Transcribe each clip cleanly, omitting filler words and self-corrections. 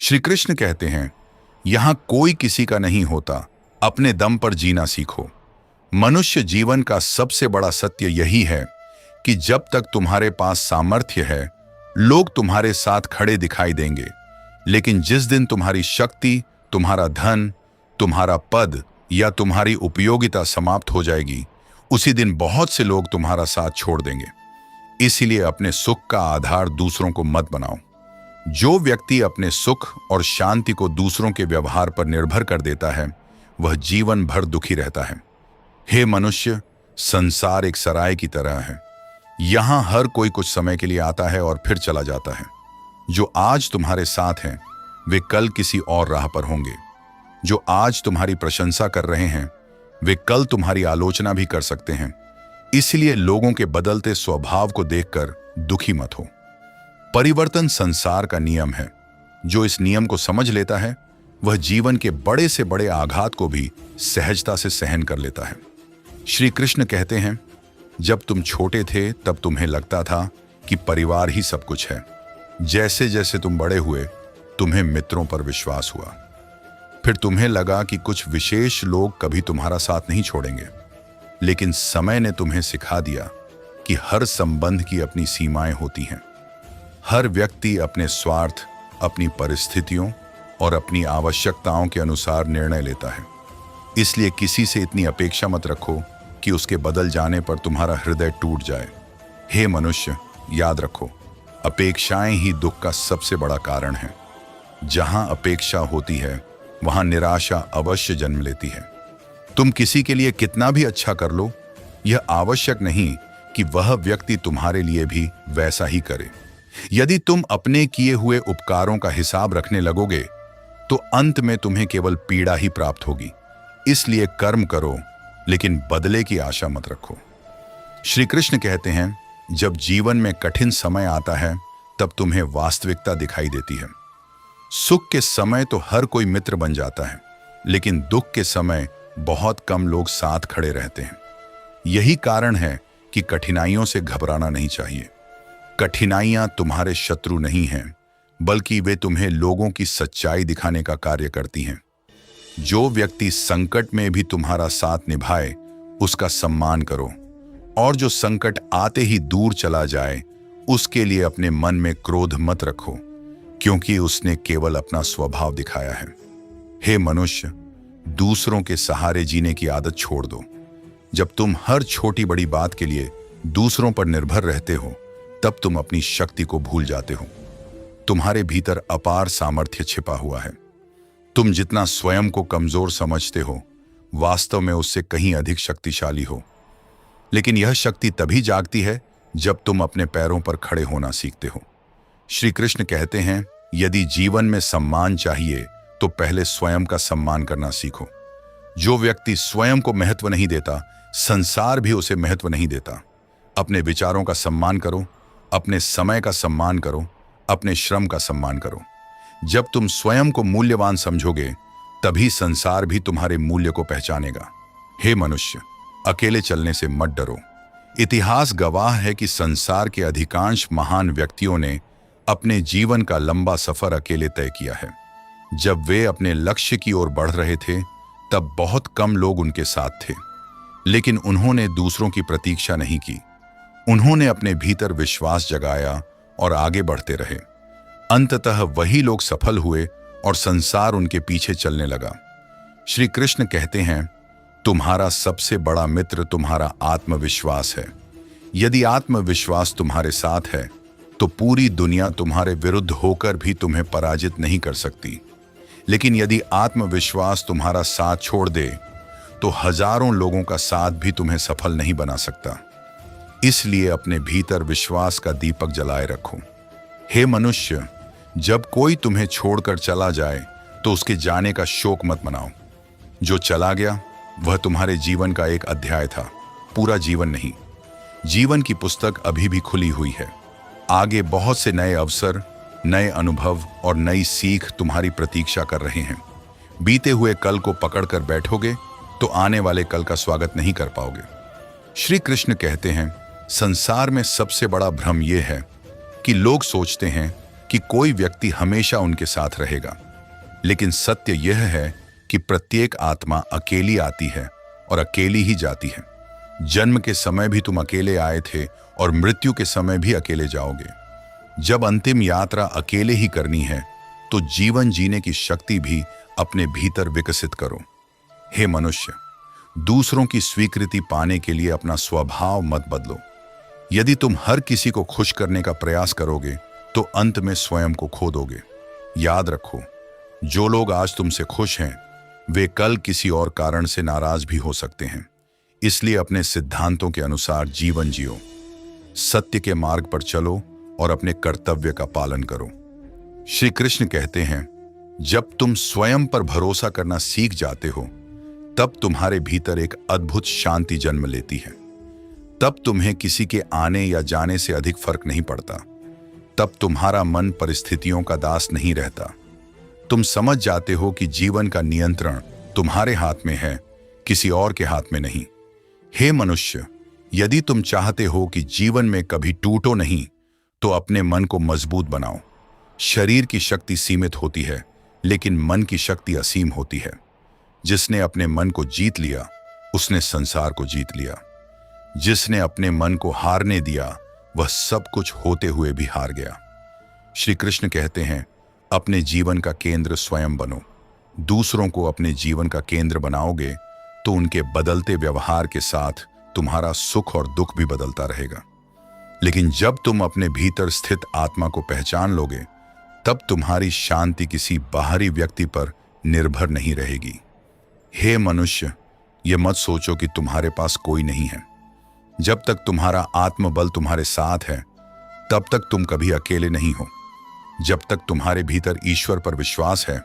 श्री कृष्ण कहते हैं, यहां कोई किसी का नहीं होता, अपने दम पर जीना सीखो। मनुष्य जीवन का सबसे बड़ा सत्य यही है कि जब तक तुम्हारे पास सामर्थ्य है, लोग तुम्हारे साथ खड़े दिखाई देंगे, लेकिन जिस दिन तुम्हारी शक्ति, तुम्हारा धन, तुम्हारा पद या तुम्हारी उपयोगिता समाप्त हो जाएगी, उसी दिन बहुत से लोग तुम्हारा साथ छोड़ देंगे। इसीलिए अपने सुख का आधार दूसरों को मत बनाओ। जो व्यक्ति अपने सुख और शांति को दूसरों के व्यवहार पर निर्भर कर देता है, वह जीवन भर दुखी रहता है। हे मनुष्य, संसार एक सराय की तरह है। यहां हर कोई कुछ समय के लिए आता है और फिर चला जाता है। जो आज तुम्हारे साथ हैं, वे कल किसी और राह पर होंगे। जो आज तुम्हारी प्रशंसा कर रहे हैं, वे कल तुम्हारी आलोचना भी कर सकते हैं। इसलिए लोगों के बदलते स्वभाव को देखकर दुखी मत हो। परिवर्तन संसार का नियम है। जो इस नियम को समझ लेता है, वह जीवन के बड़े से बड़े आघात को भी सहजता से सहन कर लेता है। श्री कृष्ण कहते हैं, जब तुम छोटे थे तब तुम्हें लगता था कि परिवार ही सब कुछ है। जैसे जैसे तुम बड़े हुए, तुम्हें मित्रों पर विश्वास हुआ। फिर तुम्हें लगा कि कुछ विशेष लोग कभी तुम्हारा साथ नहीं छोड़ेंगे। लेकिन समय ने तुम्हें सिखा दिया कि हर संबंध की अपनी सीमाएं होती हैं। हर व्यक्ति अपने स्वार्थ, अपनी परिस्थितियों और अपनी आवश्यकताओं के अनुसार निर्णय लेता है। इसलिए किसी से इतनी अपेक्षा मत रखो कि उसके बदल जाने पर तुम्हारा हृदय टूट जाए। हे मनुष्य, याद रखो, अपेक्षाएं ही दुख का सबसे बड़ा कारण है। जहां अपेक्षा होती है, वहां निराशा अवश्य जन्म लेती है। तुम किसी के लिए कितना भी अच्छा कर लो, यह आवश्यक नहीं कि वह व्यक्ति तुम्हारे लिए भी वैसा ही करे। यदि तुम अपने किए हुए उपकारों का हिसाब रखने लगोगे, तो अंत में तुम्हें केवल पीड़ा ही प्राप्त होगी। इसलिए कर्म करो, लेकिन बदले की आशा मत रखो। श्री कृष्ण कहते हैं, जब जीवन में कठिन समय आता है, तब तुम्हें वास्तविकता दिखाई देती है। सुख के समय तो हर कोई मित्र बन जाता है, लेकिन दुख के समय बहुत कम लोग साथ खड़े रहते हैं। यही कारण है कि कठिनाइयों से घबराना नहीं चाहिए। कठिनाइयां तुम्हारे शत्रु नहीं हैं, बल्कि वे तुम्हें लोगों की सच्चाई दिखाने का कार्य करती हैं। जो व्यक्ति संकट में भी तुम्हारा साथ निभाए, उसका सम्मान करो, और जो संकट आते ही दूर चला जाए, उसके लिए अपने मन में क्रोध मत रखो, क्योंकि उसने केवल अपना स्वभाव दिखाया है। हे मनुष्य, दूसरों के सहारे जीने की आदत छोड़ दो। जब तुम हर छोटी बड़ी बात के लिए दूसरों पर निर्भर रहते हो, तब तुम अपनी शक्ति को भूल जाते हो। तुम्हारे भीतर अपार सामर्थ्य छिपा हुआ है। तुम जितना स्वयं को कमजोर समझते हो, वास्तव में उससे कहीं अधिक शक्तिशाली हो। लेकिन यह शक्ति तभी जागती है जब तुम अपने पैरों पर खड़े होना सीखते हो। श्री कृष्ण कहते हैं, यदि जीवन में सम्मान चाहिए तो पहले स्वयं का सम्मान करना सीखो। जो व्यक्ति स्वयं को महत्व नहीं देता, संसार भी उसे महत्व नहीं देता। अपने विचारों का सम्मान करो, अपने समय का सम्मान करो, अपने श्रम का सम्मान करो। जब तुम स्वयं को मूल्यवान समझोगे, तभी संसार भी तुम्हारे मूल्य को पहचानेगा। हे मनुष्य, अकेले चलने से मत डरो। इतिहास गवाह है कि संसार के अधिकांश महान व्यक्तियों ने अपने जीवन का लंबा सफर अकेले तय किया है। जब वे अपने लक्ष्य की ओर बढ़ रहे थे, तब बहुत कम लोग उनके साथ थे, लेकिन उन्होंने दूसरों की प्रतीक्षा नहीं की। उन्होंने अपने भीतर विश्वास जगाया और आगे बढ़ते रहे। अंततः वही लोग सफल हुए और संसार उनके पीछे चलने लगा। श्री कृष्ण कहते हैं, तुम्हारा सबसे बड़ा मित्र तुम्हारा आत्मविश्वास है। यदि आत्मविश्वास तुम्हारे साथ है, तो पूरी दुनिया तुम्हारे विरुद्ध होकर भी तुम्हें पराजित नहीं कर सकती। लेकिन यदि आत्मविश्वास तुम्हारा साथ छोड़ दे, तो हजारों लोगों का साथ भी तुम्हें सफल नहीं बना सकता। इसलिए अपने भीतर विश्वास का दीपक जलाए रखो। हे मनुष्य, जब कोई तुम्हें छोड़कर चला जाए, तो उसके जाने का शोक मत मनाओ। जो चला गया, वह तुम्हारे जीवन का एक अध्याय था, पूरा जीवन नहीं। जीवन की पुस्तक अभी भी खुली हुई है। आगे बहुत से नए अवसर, नए अनुभव और नई सीख तुम्हारी प्रतीक्षा कर रहे हैं। बीते हुए कल को पकड़कर बैठोगे तो आने वाले कल का स्वागत नहीं कर पाओगे। श्री कृष्ण कहते हैं, संसार में सबसे बड़ा भ्रम यह है कि लोग सोचते हैं कि कोई व्यक्ति हमेशा उनके साथ रहेगा, लेकिन सत्य यह है कि प्रत्येक आत्मा अकेली आती है और अकेली ही जाती है। जन्म के समय भी तुम अकेले आए थे और मृत्यु के समय भी अकेले जाओगे। जब अंतिम यात्रा अकेले ही करनी है तो जीवन जीने की शक्ति भी अपने भीतर विकसित करो। हे मनुष्य, दूसरों की स्वीकृति पाने के लिए अपना स्वभाव मत बदलो। यदि तुम हर किसी को खुश करने का प्रयास करोगे तो अंत में स्वयं को खो दोगे। याद रखो, जो लोग आज तुमसे खुश हैं वे कल किसी और कारण से नाराज भी हो सकते हैं। इसलिए अपने सिद्धांतों के अनुसार जीवन जियो, सत्य के मार्ग पर चलो और अपने कर्तव्य का पालन करो। श्री कृष्ण कहते हैं, जब तुम स्वयं पर भरोसा करना सीख जाते हो तब तुम्हारे भीतर एक अद्भुत शांति जन्म लेती है। तब तुम्हें किसी के आने या जाने से अधिक फर्क नहीं पड़ता। तब तुम्हारा मन परिस्थितियों का दास नहीं रहता। तुम समझ जाते हो कि जीवन का नियंत्रण तुम्हारे हाथ में है, किसी और के हाथ में नहीं। हे मनुष्य, यदि तुम चाहते हो कि जीवन में कभी टूटो नहीं तो अपने मन को मजबूत बनाओ। शरीर की शक्ति सीमित होती है, लेकिन मन की शक्ति असीम होती है। जिसने अपने मन को जीत लिया उसने संसार को जीत लिया। जिसने अपने मन को हारने दिया वह सब कुछ होते हुए भी हार गया। श्री कृष्ण कहते हैं, अपने जीवन का केंद्र स्वयं बनो। दूसरों को अपने जीवन का केंद्र बनाओगे तो उनके बदलते व्यवहार के साथ तुम्हारा सुख और दुख भी बदलता रहेगा। लेकिन जब तुम अपने भीतर स्थित आत्मा को पहचान लोगे तब तुम्हारी शांति किसी बाहरी व्यक्ति पर निर्भर नहीं रहेगी। हे मनुष्य, यह मत सोचो कि तुम्हारे पास कोई नहीं है। जब तक तुम्हारा आत्मबल तुम्हारे साथ है तब तक तुम कभी अकेले नहीं हो। जब तक तुम्हारे भीतर ईश्वर पर विश्वास है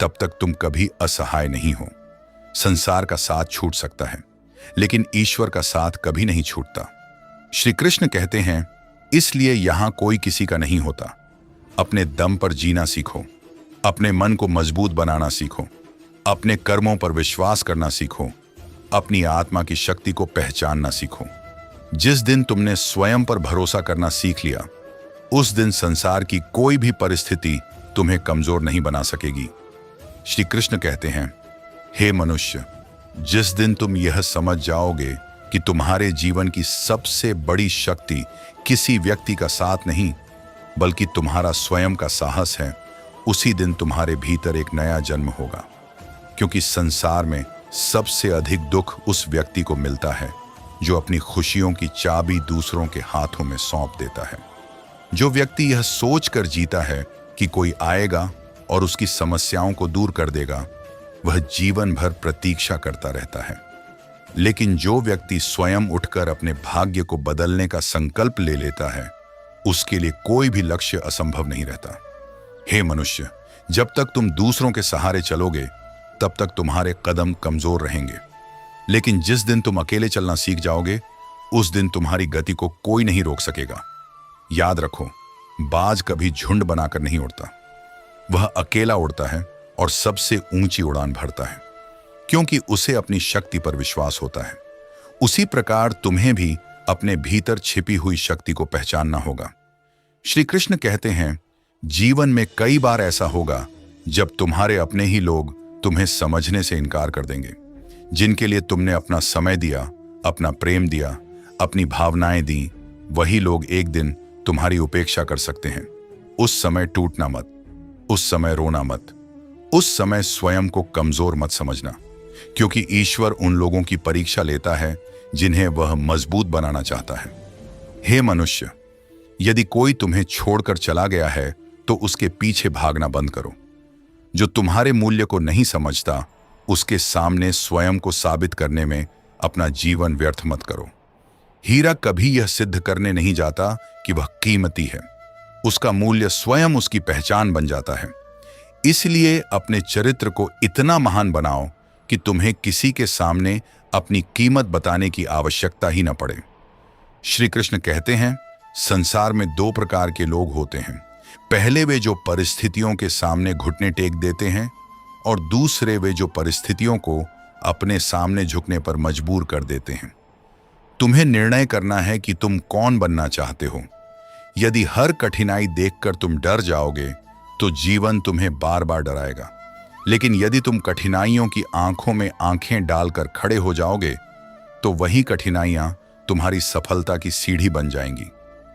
तब तक तुम कभी असहाय नहीं हो। संसार का साथ छूट सकता है, लेकिन ईश्वर का साथ कभी नहीं छूटता। श्री कृष्ण कहते हैं, इसलिए यहां कोई किसी का नहीं होता। अपने दम पर जीना सीखो, अपने मन को मजबूत बनाना सीखो, अपने कर्मों पर विश्वास करना सीखो, अपनी आत्मा की शक्ति को पहचानना सीखो। जिस दिन तुमने स्वयं पर भरोसा करना सीख लिया उस दिन संसार की कोई भी परिस्थिति तुम्हें कमजोर नहीं बना सकेगी। श्री कृष्ण कहते हैं, हे मनुष्य, जिस दिन तुम यह समझ जाओगे कि तुम्हारे जीवन की सबसे बड़ी शक्ति किसी व्यक्ति का साथ नहीं बल्कि तुम्हारा स्वयं का साहस है, उसी दिन तुम्हारे भीतर एक नया जन्म होगा। क्योंकि संसार में सबसे अधिक दुख उस व्यक्ति को मिलता है जो अपनी खुशियों की चाबी दूसरों के हाथों में सौंप देता है। जो व्यक्ति यह सोचकर जीता है कि कोई आएगा और उसकी समस्याओं को दूर कर देगा, वह जीवन भर प्रतीक्षा करता रहता है। लेकिन जो व्यक्ति स्वयं उठकर अपने भाग्य को बदलने का संकल्प ले लेता है, उसके लिए कोई भी लक्ष्य असंभव नहीं रहता। हे मनुष्य, जब तक तुम दूसरों के सहारे चलोगे तब तक तुम्हारे कदम कमजोर रहेंगे, लेकिन जिस दिन तुम अकेले चलना सीख जाओगे उस दिन तुम्हारी गति को कोई नहीं रोक सकेगा। याद रखो, बाज कभी झुंड बनाकर नहीं उड़ता, वह अकेला उड़ता है और सबसे ऊंची उड़ान भरता है, क्योंकि उसे अपनी शक्ति पर विश्वास होता है। उसी प्रकार तुम्हें भी अपने भीतर छिपी हुई शक्ति को पहचानना होगा। श्री कृष्ण कहते हैं, जीवन में कई बार ऐसा होगा जब तुम्हारे अपने ही लोग तुम्हें समझने से इनकार कर देंगे। जिनके लिए तुमने अपना समय दिया, अपना प्रेम दिया, अपनी भावनाएं दी, वही लोग एक दिन तुम्हारी उपेक्षा कर सकते हैं। उस समय टूटना मत, उस समय रोना मत, उस समय स्वयं को कमजोर मत समझना, क्योंकि ईश्वर उन लोगों की परीक्षा लेता है जिन्हें वह मजबूत बनाना चाहता है। हे मनुष्य, यदि कोई तुम्हें छोड़कर चला गया है तो उसके पीछे भागना बंद करो। जो तुम्हारे मूल्य को नहीं समझता उसके सामने स्वयं को साबित करने में अपना जीवन व्यर्थ मत करो। हीरा कभी यह सिद्ध करने नहीं जाता कि वह कीमती है, उसका मूल्य स्वयं उसकी पहचान बन जाता है। इसलिए अपने चरित्र को इतना महान बनाओ कि तुम्हें किसी के सामने अपनी कीमत बताने की आवश्यकता ही न पड़े। श्री कृष्ण कहते हैं, संसार में दो प्रकार के लोग होते हैं। पहले वे जो परिस्थितियों के सामने घुटने टेक देते हैं और दूसरे वे जो परिस्थितियों को अपने सामने झुकने पर मजबूर कर देते हैं। तुम्हें निर्णय करना है कि तुम कौन बनना चाहते हो। यदि हर कठिनाई देखकर तुम डर जाओगे तो जीवन तुम्हें बार बार डराएगा। लेकिन यदि तुम कठिनाइयों की आंखों में आंखें डालकर खड़े हो जाओगे तो वही कठिनाइयां तुम्हारी सफलता की सीढ़ी बन जाएंगी।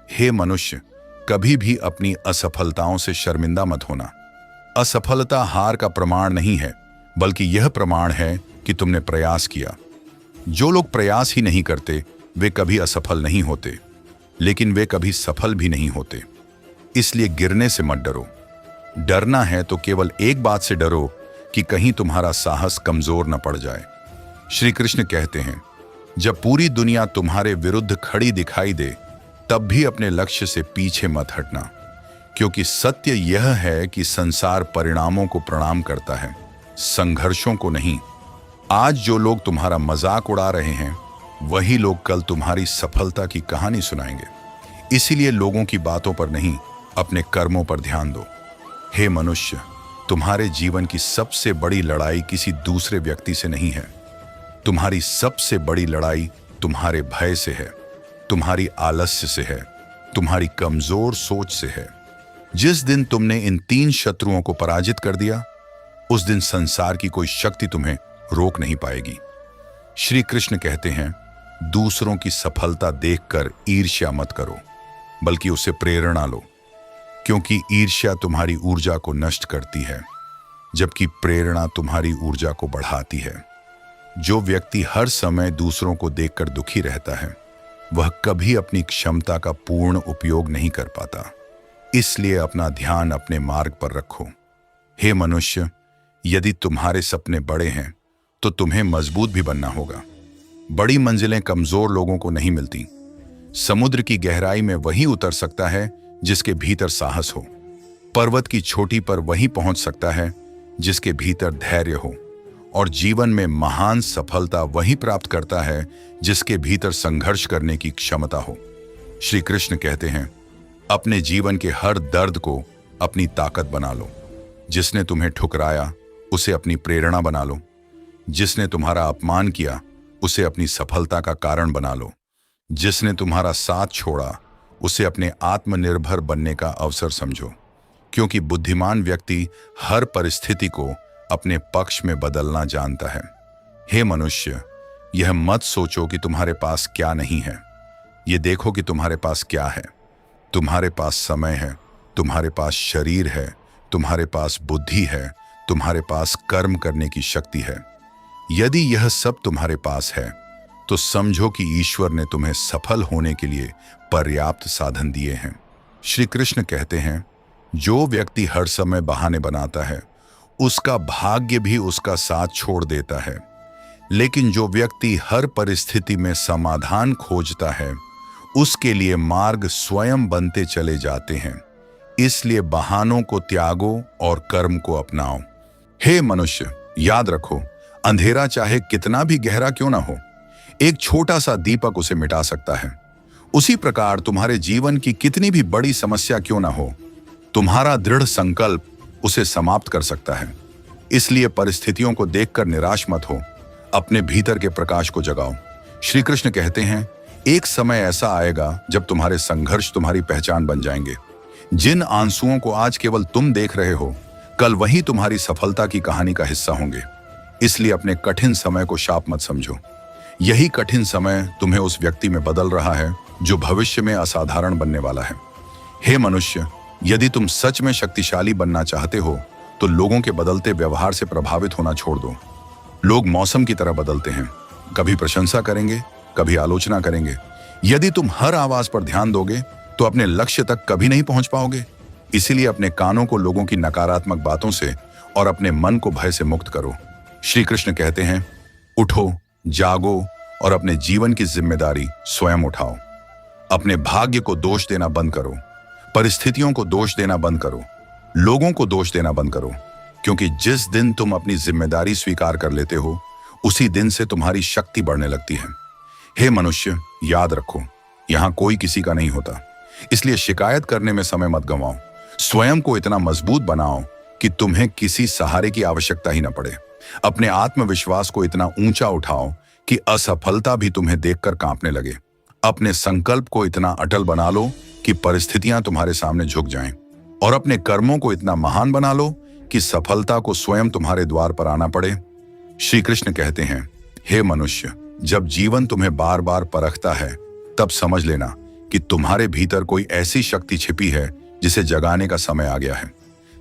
हे मनुष्य, कभी भी अपनी असफलताओं से शर्मिंदा मत होना। असफलता हार का प्रमाण नहीं है, बल्कि यह प्रमाण है कि तुमने प्रयास किया। जो लोग प्रयास ही नहीं करते वे कभी असफल नहीं होते, लेकिन वे कभी सफल भी नहीं होते। इसलिए गिरने से मत डरो। डरना है तो केवल एक बात से डरो कि कहीं तुम्हारा साहस कमजोर न पड़ जाए। श्री कृष्ण कहते हैं, जब पूरी दुनिया तुम्हारे विरुद्ध खड़ी दिखाई दे तब भी अपने लक्ष्य से पीछे मत हटना, क्योंकि सत्य यह है कि संसार परिणामों को प्रणाम करता है, संघर्षों को नहीं। आज जो लोग तुम्हारा मजाक उड़ा रहे हैं वही लोग कल तुम्हारी सफलता की कहानी सुनाएंगे। इसीलिए लोगों की बातों पर नहीं, अपने कर्मों पर ध्यान दो। हे मनुष्य, तुम्हारे जीवन की सबसे बड़ी लड़ाई किसी दूसरे व्यक्ति से नहीं है। तुम्हारी सबसे बड़ी लड़ाई तुम्हारे भय से है, तुम्हारी आलस्य से है, तुम्हारी कमजोर सोच से है। जिस दिन तुमने इन 3 शत्रुओं को पराजित कर दिया, उस दिन संसार की कोई शक्ति तुम्हें रोक नहीं पाएगी। श्री कृष्ण कहते हैं, दूसरों की सफलता देखकर ईर्ष्या मत करो, बल्कि उससे प्रेरणा लो, क्योंकि ईर्ष्या तुम्हारी ऊर्जा को नष्ट करती है, जबकि प्रेरणा तुम्हारी ऊर्जा को बढ़ाती है। जो व्यक्ति हर समय दूसरों को देखकर दुखी रहता है वह कभी अपनी क्षमता का पूर्ण उपयोग नहीं कर पाता। इसलिए अपना ध्यान अपने मार्ग पर रखो। हे मनुष्य, यदि तुम्हारे सपने बड़े हैं तो तुम्हें मजबूत भी बनना होगा। बड़ी मंजिलें कमजोर लोगों को नहीं मिलती। समुद्र की गहराई में वही उतर सकता है जिसके भीतर साहस हो। पर्वत की चोटी पर वही पहुंच सकता है जिसके भीतर धैर्य हो। और जीवन में महान सफलता वही प्राप्त करता है जिसके भीतर संघर्ष करने की क्षमता हो। श्री कृष्ण कहते हैं, अपने जीवन के हर दर्द को अपनी ताकत बना लो। जिसने तुम्हें ठुकराया उसे अपनी प्रेरणा बना लो। जिसने तुम्हारा अपमान किया उसे अपनी सफलता का कारण बना लो। जिसने तुम्हारा साथ छोड़ा उसे अपने आत्मनिर्भर बनने का अवसर समझो, क्योंकि बुद्धिमान व्यक्ति हर परिस्थिति को अपने पक्ष में बदलना जानता है। हे मनुष्य, यह मत सोचो कि तुम्हारे पास क्या नहीं है, ये देखो कि तुम्हारे पास क्या है। तुम्हारे पास समय है, तुम्हारे पास शरीर है, तुम्हारे पास बुद्धि है, तुम्हारे पास कर्म करने की शक्ति है। यदि यह सब तुम्हारे पास है तो समझो कि ईश्वर ने तुम्हें सफल होने के लिए पर्याप्त साधन दिए हैं। श्री कृष्ण कहते हैं, जो व्यक्ति हर समय बहाने बनाता है उसका भाग्य भी उसका साथ छोड़ देता है, लेकिन जो व्यक्ति हर परिस्थिति में समाधान खोजता है उसके लिए मार्ग स्वयं बनते चले जाते हैं। इसलिए बहानों को त्यागो और कर्म को अपनाओ। हे मनुष्य, याद रखो, अंधेरा चाहे कितना भी गहरा क्यों ना हो, एक छोटा सा दीपक उसे मिटा सकता है। उसी प्रकार तुम्हारे जीवन की कितनी भी बड़ी समस्या क्यों ना हो, तुम्हारा दृढ़ संकल्प उसे समाप्त कर सकता है। इसलिए परिस्थितियों को देखकर निराश मत हो, अपने भीतर के प्रकाश को जगाओ। श्री कृष्ण कहते हैं, एक समय ऐसा आएगा जब तुम्हारे संघर्ष तुम्हारी पहचान बन जाएंगे। जिन आंसुओं को आज केवल तुम देख रहे हो, कल वही तुम्हारी सफलता की कहानी का हिस्सा होंगे। इसलिए अपने कठिन समय को शाप मत समझो। यही कठिन समय तुम्हें उस व्यक्ति में बदल रहा है जो भविष्य में असाधारण बनने वाला है। हे मनुष्य, यदि तुम सच में शक्तिशाली बनना चाहते हो तो लोगों के बदलते व्यवहार से प्रभावित होना छोड़ दो। लोग मौसम की तरह बदलते हैं, कभी प्रशंसा करेंगे, कभी आलोचना करेंगे। यदि तुम हर आवाज पर ध्यान दोगे तो अपने लक्ष्य तक कभी नहीं पहुंच पाओगे। इसीलिए अपने कानों को लोगों की नकारात्मक बातों से और अपने मन को भय से मुक्त करो। श्री कृष्ण कहते हैं, उठो, जागो और अपने जीवन की जिम्मेदारी स्वयं उठाओ। अपने भाग्य को दोष देना बंद करो, परिस्थितियों को दोष देना बंद करो, लोगों को दोष देना बंद करो, क्योंकि जिस दिन तुम अपनी जिम्मेदारी स्वीकार कर लेते हो उसी दिन से तुम्हारी शक्ति बढ़ने लगती है। हे मनुष्य, याद रखो, यहां कोई किसी का नहीं होता। इसलिए शिकायत करने में समय मत गंवाओ। स्वयं को इतना मजबूत बनाओ कि तुम्हें किसी सहारे की आवश्यकता ही न पड़े। अपने आत्मविश्वास को इतना ऊंचा उठाओ कि असफलता भी तुम्हें देखकर कांपने लगे। अपने संकल्प को इतना अटल बना लो कि परिस्थितियां तुम्हारे सामने झुक जाएं, और अपने कर्मों को इतना महान बना लो कि सफलता को स्वयं तुम्हारे द्वार पर आना पड़े। श्री कृष्ण कहते हैं, हे मनुष्य, जब जीवन तुम्हें बार बार परखता है तब समझ लेना कि तुम्हारे भीतर कोई ऐसी शक्ति छिपी है जिसे जगाने का समय आ गया है।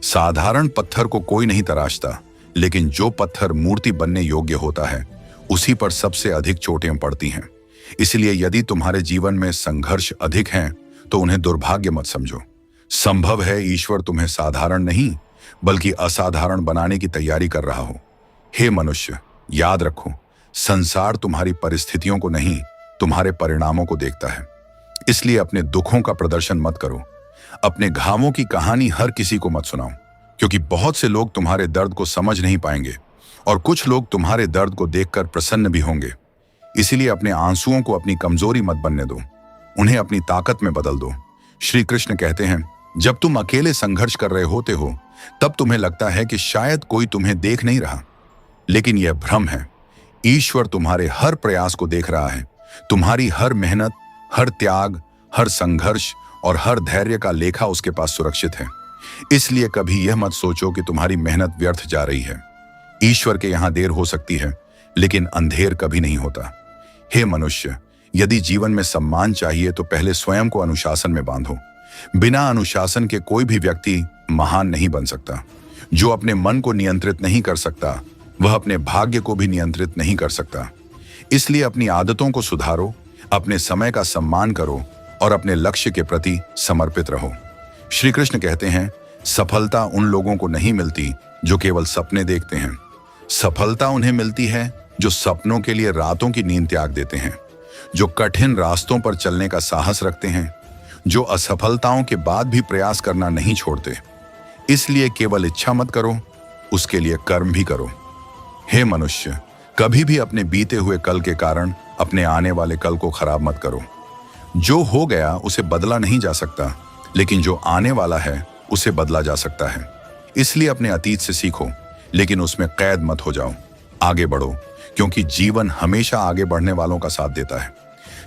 साधारण पत्थर को कोई नहीं तराशता, लेकिन जो पत्थर मूर्ति बनने योग्य होता है उसी पर सबसे अधिक चोटें पड़ती हैं। इसलिए यदि तुम्हारे जीवन में संघर्ष अधिक हैं तो उन्हें दुर्भाग्य मत समझो। संभव है ईश्वर तुम्हें साधारण नहीं बल्कि असाधारण बनाने की तैयारी कर रहा हो। हे मनुष्य, याद रखो, संसार तुम्हारी परिस्थितियों को नहीं, तुम्हारे परिणामों को देखता है। इसलिए अपने दुखों का प्रदर्शन मत करो। अपने घावों की कहानी हर किसी को मत सुनाओ, क्योंकि बहुत से लोग तुम्हारे दर्द को समझ नहीं पाएंगे और कुछ लोग तुम्हारे दर्द को देखकर प्रसन्न भी होंगे। इसीलिए अपने आंसुओं को अपनी कमजोरी मत बनने दो, उन्हें अपनी ताकत में बदल दो। श्री कृष्ण कहते हैं, जब तुम अकेले संघर्ष कर रहे होते हो तब तुम्हें लगता है कि शायद कोई तुम्हें देख नहीं रहा, लेकिन यह भ्रम है। ईश्वर तुम्हारे हर प्रयास को देख रहा है। तुम्हारी हर मेहनत, हर त्याग, हर संघर्ष और हर धैर्य का लेखा उसके पास सुरक्षित है। इसलिए कभी यह मत सोचो कि तुम्हारी मेहनत व्यर्थ जा रही है। ईश्वर के यहां देर हो सकती है, लेकिन अंधेर कभी नहीं होता। हे मनुष्य, यदि जीवन में सम्मान चाहिए तो पहले स्वयं को अनुशासन में बांधो। बिना अनुशासन के कोई भी व्यक्ति महान नहीं बन सकता। जो अपने मन को नियंत्रित नहीं कर सकता वह अपने भाग्य को भी नियंत्रित नहीं कर सकता। इसलिए अपनी आदतों को सुधारो, अपने समय का सम्मान करो और अपने लक्ष्य के प्रति समर्पित रहो। श्री कृष्ण कहते हैं, सफलता उन लोगों को नहीं मिलती जो केवल सपने देखते हैं। सफलता उन्हें मिलती है जो सपनों के लिए रातों की नींद त्याग देते हैं, जो कठिन रास्तों पर चलने का साहस रखते हैं, जो असफलताओं के बाद भी प्रयास करना नहीं छोड़ते। इसलिए केवल इच्छा मत करो, उसके लिए कर्म भी करो। हे मनुष्य, कभी भी अपने बीते हुए कल के कारण अपने आने वाले कल को खराब मत करो। जो हो गया उसे बदला नहीं जा सकता, लेकिन जो आने वाला है उसे बदला जा सकता है। इसलिए अपने अतीत से सीखो, लेकिन उसमें कैद मत हो जाओ। आगे बढ़ो, क्योंकि जीवन हमेशा आगे बढ़ने वालों का साथ देता है।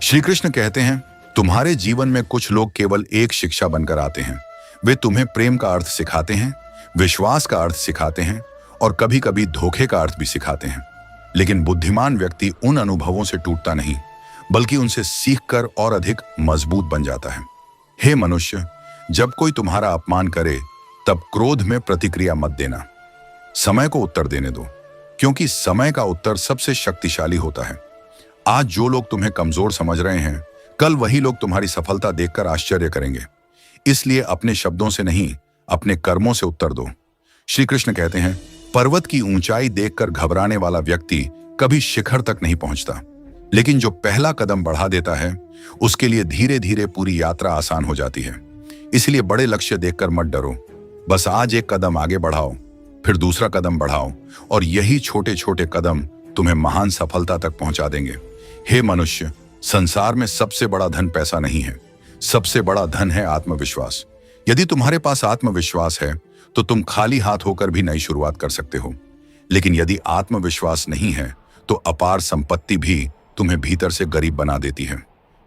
श्री कृष्ण कहते हैं, तुम्हारे जीवन में कुछ लोग केवल एक शिक्षा बनकर आते हैं। वे तुम्हें प्रेम का अर्थ सिखाते हैं, विश्वास का अर्थ सिखाते हैं और कभी कभी धोखे का अर्थ भी सिखाते हैं। लेकिन बुद्धिमान व्यक्ति उन अनुभवों से टूटता नहीं, बल्कि उनसे सीखकर और अधिक मजबूत बन जाता है। हे मनुष्य, जब कोई तुम्हारा अपमान करे तब क्रोध में प्रतिक्रिया मत देना। समय को उत्तर देने दो, क्योंकि समय का उत्तर सबसे शक्तिशाली होता है। आज जो लोग तुम्हें कमजोर समझ रहे हैं, कल वही लोग तुम्हारी सफलता देखकर आश्चर्य करेंगे। इसलिए अपने शब्दों से नहीं, अपने कर्मों से उत्तर दो। श्री कृष्ण कहते हैं, पर्वत की ऊंचाई देखकर घबराने वाला व्यक्ति कभी शिखर तक नहीं पहुंचता, लेकिन जो पहला कदम बढ़ा देता है उसके लिए धीरे धीरे पूरी यात्रा आसान हो जाती है। इसलिए बड़े लक्ष्य देखकर मत डरो, बस आज एक कदम आगे बढ़ाओ, फिर दूसरा कदम बढ़ाओ और यही छोटे छोटे कदम तुम्हें महान सफलता तक पहुंचा देंगे। हे मनुष्य, संसार में सबसे बड़ा धन पैसा नहीं है, सबसे बड़ा धन है आत्मविश्वास। यदि तुम्हारे पास आत्मविश्वास है तो तुम खाली हाथ होकर भी नई शुरुआत कर सकते हो। लेकिन यदि आत्मविश्वास नहीं है तो अपार संपत्ति भी तुम्हें भीतर से गरीब बना देती है।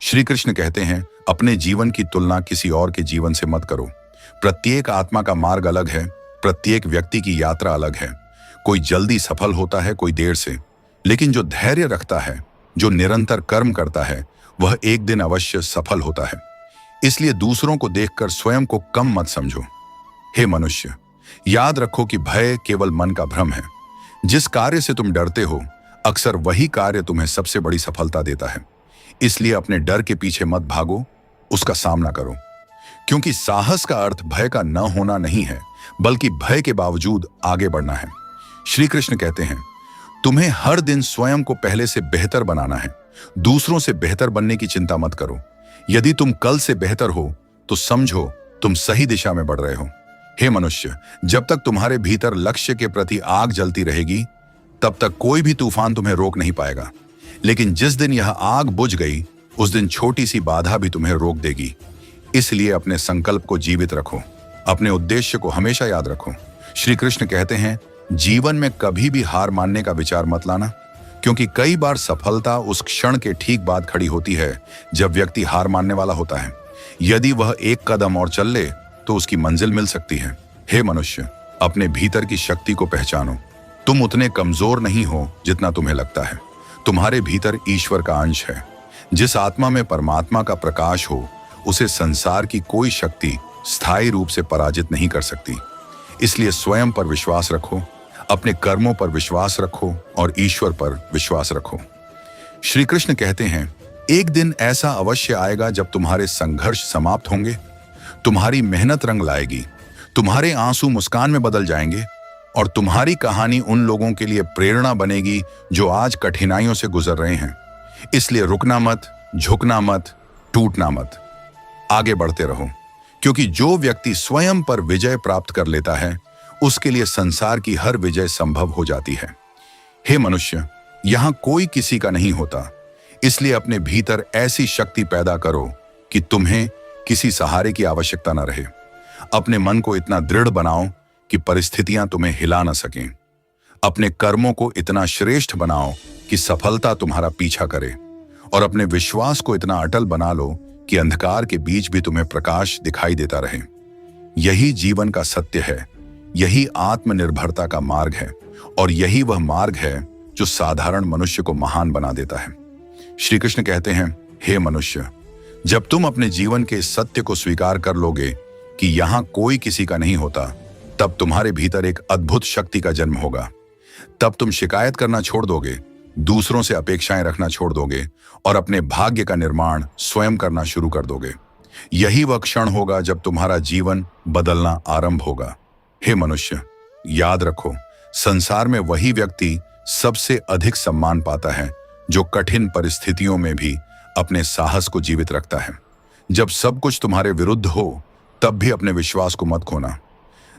श्री कृष्ण कहते हैं, अपने जीवन की तुलना किसी और के जीवन से मत करो। प्रत्येक आत्मा का मार्ग अलग है, प्रत्येक व्यक्ति की यात्रा अलग है। कोई जल्दी सफल होता है, कोई देर से, लेकिन जो धैर्य रखता है, जो निरंतर कर्म करता है, वह एक दिन अवश्य सफल होता है। इसलिए दूसरों को देखकर स्वयं को कम मत समझो। हे मनुष्य, याद रखो कि भय केवल मन का भ्रम है। जिस कार्य से तुम डरते हो, अक्सर वही कार्य तुम्हें सबसे बड़ी सफलता देता है। इसलिए अपने डर के पीछे मत भागो, उसका सामना करो, क्योंकि साहस का अर्थ भय का न होना नहीं है, बल्कि भय के बावजूद आगे बढ़ना है। श्री कृष्ण कहते हैं, तुम्हें हर दिन स्वयं को पहले से बेहतर बनाना है। दूसरों से बेहतर बनने की चिंता मत करो। यदि तुम कल से बेहतर हो तो समझो तुम सही दिशा में बढ़ रहे हो। हे मनुष्य, जब तक तुम्हारे भीतर लक्ष्य के प्रति आग जलती रहेगी तब तक कोई भी तूफान तुम्हें रोक नहीं पाएगा। लेकिन जिस दिन यह आग बुझ गई, उस दिन छोटी सी बाधा भी तुम्हें रोक देगी। इसलिए अपने संकल्प को जीवित रखो, अपने उद्देश्य को हमेशा याद रखो। श्री कृष्ण कहते हैं, जीवन में कभी भी हार मानने का विचार मत लाना, क्योंकि कई बार सफलता उस क्षण के ठीक बाद खड़ी होती है जब व्यक्ति हार मानने वाला होता है। यदि वह एक कदम और चल ले तो उसकी मंजिल मिल सकती है। हे मनुष्य, अपने भीतर की शक्ति को पहचानो। तुम उतने कमजोर नहीं हो जितना तुम्हें लगता है। तुम्हारे भीतर ईश्वर का अंश है। जिस आत्मा में परमात्मा का प्रकाश हो, उसे संसार की कोई शक्ति स्थायी रूप से पराजित नहीं कर सकती। इसलिए स्वयं पर विश्वास रखो, अपने कर्मों पर विश्वास रखो और ईश्वर पर विश्वास रखो। श्री कृष्ण कहते हैं, एक दिन ऐसा अवश्य आएगा जब तुम्हारे संघर्ष समाप्त होंगे, तुम्हारी मेहनत रंग लाएगी, तुम्हारे आंसू मुस्कान में बदल जाएंगे और तुम्हारी कहानी उन लोगों के लिए प्रेरणा बनेगी जो आज कठिनाइयों से गुजर रहे हैं। इसलिए रुकना मत, झुकना मत, टूटना मत, आगे बढ़ते रहो, क्योंकि जो व्यक्ति स्वयं पर विजय प्राप्त कर लेता है उसके लिए संसार की हर विजय संभव हो जाती है। हे मनुष्य, यहां कोई किसी का नहीं होता, इसलिए अपने भीतर ऐसी शक्ति पैदा करो कि तुम्हें किसी सहारे की आवश्यकता न रहे। अपने मन को इतना दृढ़ बनाओ कि परिस्थितियां तुम्हें हिला न सकें। अपने कर्मों को इतना श्रेष्ठ बनाओ कि सफलता तुम्हारा पीछा करे और अपने विश्वास को इतना अटल बना लो कि अंधकार के बीच भी तुम्हें प्रकाश दिखाई देता रहे। यही जीवन का सत्य है, यही आत्मनिर्भरता का मार्ग है और यही वह मार्ग है जो साधारण मनुष्य को महान बना देता है। श्री कृष्ण कहते हैं, हे मनुष्य, जब तुम अपने जीवन के इस सत्य को स्वीकार कर लोगे कि यहां कोई किसी का नहीं होता, तब तुम्हारे भीतर एक अद्भुत शक्ति का जन्म होगा। तब तुम शिकायत करना छोड़ दोगे, दूसरों से अपेक्षाएं रखना छोड़ दोगे और अपने भाग्य का निर्माण स्वयं करना शुरू कर दोगे। यही वह क्षण होगा जब तुम्हारा जीवन बदलना आरंभ होगा। हे मनुष्य, याद रखो, संसार में वही व्यक्ति सबसे अधिक सम्मान पाता है जो कठिन परिस्थितियों में भी अपने साहस को जीवित रखता है। जब सब कुछ तुम्हारे विरुद्ध हो तब भी अपने विश्वास को मत खोना।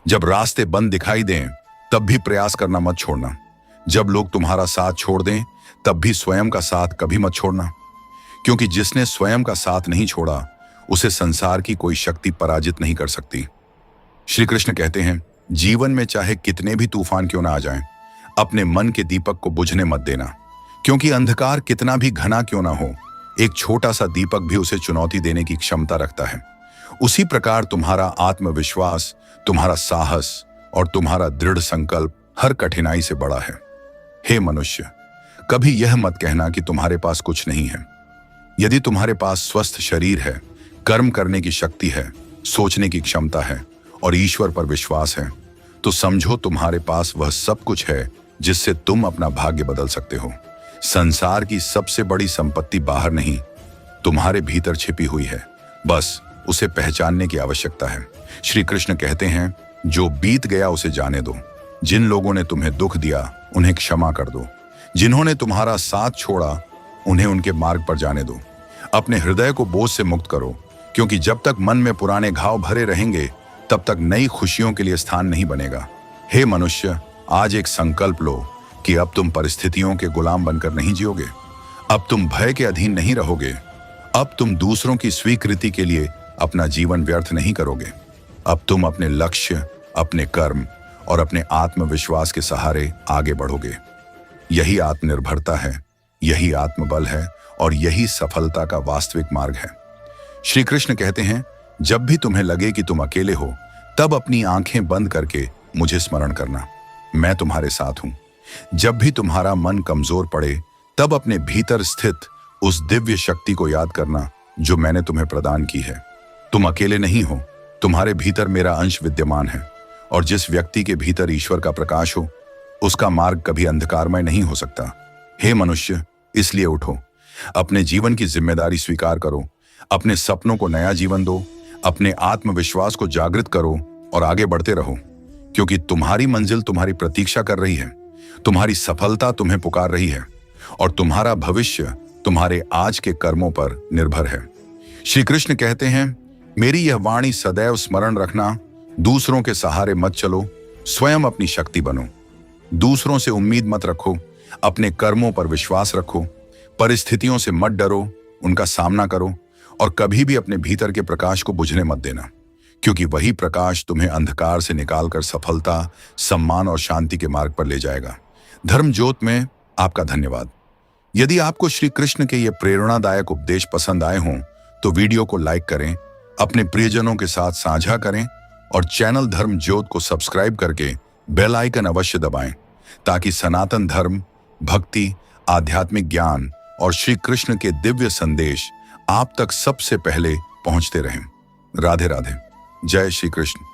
जब रास्ते बंद दिखाई दें तब भी प्रयास करना मत छोड़ना। जब लोग तुम्हारा साथ छोड़ दें तब भी स्वयं का साथ कभी मत छोड़ना, क्योंकि जिसने स्वयं का साथ नहीं छोड़ा उसे संसार की कोई शक्ति पराजित नहीं कर सकती। श्री कृष्ण कहते हैं, जीवन में चाहे कितने भी तूफान क्यों ना आ जाएं, अपने मन के दीपक को बुझने मत देना, क्योंकि अंधकार कितना भी घना क्यों ना हो, एक छोटा सा दीपक भी उसे चुनौती देने की क्षमता रखता है। उसी प्रकार तुम्हारा आत्मविश्वास, तुम्हारा साहस और तुम्हारा दृढ़ संकल्प हर कठिनाई से बड़ा है। हे मनुष्य, कभी यह मत कहना कि तुम्हारे पास कुछ नहीं है। यदि तुम्हारे पास स्वस्थ शरीर है, कर्म करने की शक्ति है, सोचने की क्षमता है और ईश्वर पर विश्वास है, तो समझो तुम्हारे पास वह सब कुछ है जिससे तुम अपना भाग्य बदल सकते हो। संसार की सबसे बड़ी संपत्ति बाहर नहीं, तुम्हारे भीतर छिपी हुई है, बस उसे पहचानने की आवश्यकता है। श्री कृष्ण कहते हैं, जो बीत गया उसे जाने दो। जिन लोगों ने तुम्हें दुख दिया उन्हें क्षमा कर दो। जिन्होंने तुम्हारा साथ छोड़ा उन्हें उनके मार्ग पर जाने दो। अपने हृदय को बोझ से मुक्त करो, क्योंकि जब तक मन में पुराने घाव भरे रहेंगे तब तक नई खुशियों के लिए स्थान नहीं बनेगा। हे मनुष्य, आज एक संकल्प लो कि अब तुम परिस्थितियों के गुलाम बनकर नहीं जियोगे। अब तुम भय के अधीन नहीं रहोगे। अब तुम दूसरों की स्वीकृति के लिए अपना जीवन व्यर्थ नहीं करोगे। अब तुम अपने लक्ष्य, अपने कर्म और अपने आत्मविश्वास के सहारे आगे बढ़ोगे। यही आत्मनिर्भरता है, यही आत्मबल है और यही सफलता का वास्तविक मार्ग है। श्री कृष्ण कहते हैं, जब भी तुम्हें लगे कि तुम अकेले हो, तब अपनी आंखें बंद करके मुझे स्मरण करना, मैं तुम्हारे साथ हूं। जब भी तुम्हारा मन कमजोर पड़े, तब अपने भीतर स्थित उस दिव्य शक्ति को याद करना जो मैंने तुम्हें प्रदान की है। तुम अकेले नहीं हो, तुम्हारे भीतर मेरा अंश विद्यमान है और जिस व्यक्ति के भीतर ईश्वर का प्रकाश हो उसका मार्ग कभी अंधकारमय नहीं हो सकता। हे मनुष्य, इसलिए उठो, अपने जीवन की जिम्मेदारी स्वीकार करो, अपने सपनों को नया जीवन दो, अपने आत्मविश्वास को जागृत करो और आगे बढ़ते रहो, क्योंकि तुम्हारी मंजिल तुम्हारी प्रतीक्षा कर रही है, तुम्हारी सफलता तुम्हें पुकार रही है और तुम्हारा भविष्य तुम्हारे आज के कर्मों पर निर्भर है। श्री कृष्ण कहते हैं, मेरी यह वाणी सदैव स्मरण रखना, दूसरों के सहारे मत चलो, स्वयं अपनी शक्ति बनो। दूसरों से उम्मीद मत रखो, अपने कर्मों पर विश्वास रखो, परिस्थितियों से मत डरो, उनका सामना करो और कभी भी अपने भीतर के प्रकाश को बुझने मत देना, क्योंकि वही प्रकाश तुम्हें अंधकार से निकालकर सफलता, सम्मान और शांति के मार्ग पर ले जाएगा। धर्म ज्योत में आपका धन्यवाद। यदि आपको श्री कृष्ण के ये प्रेरणादायक उपदेश पसंद आए हों तो वीडियो को लाइक करें, अपने प्रियजनों के साथ साझा करें और चैनल धर्म ज्योत को सब्सक्राइब करके बेल आइकन अवश्य दबाएं ताकि सनातन धर्म, भक्ति, आध्यात्मिक ज्ञान और श्री कृष्ण के दिव्य संदेश आप तक सबसे पहले पहुंचते रहें। राधे राधे। जय श्री कृष्ण।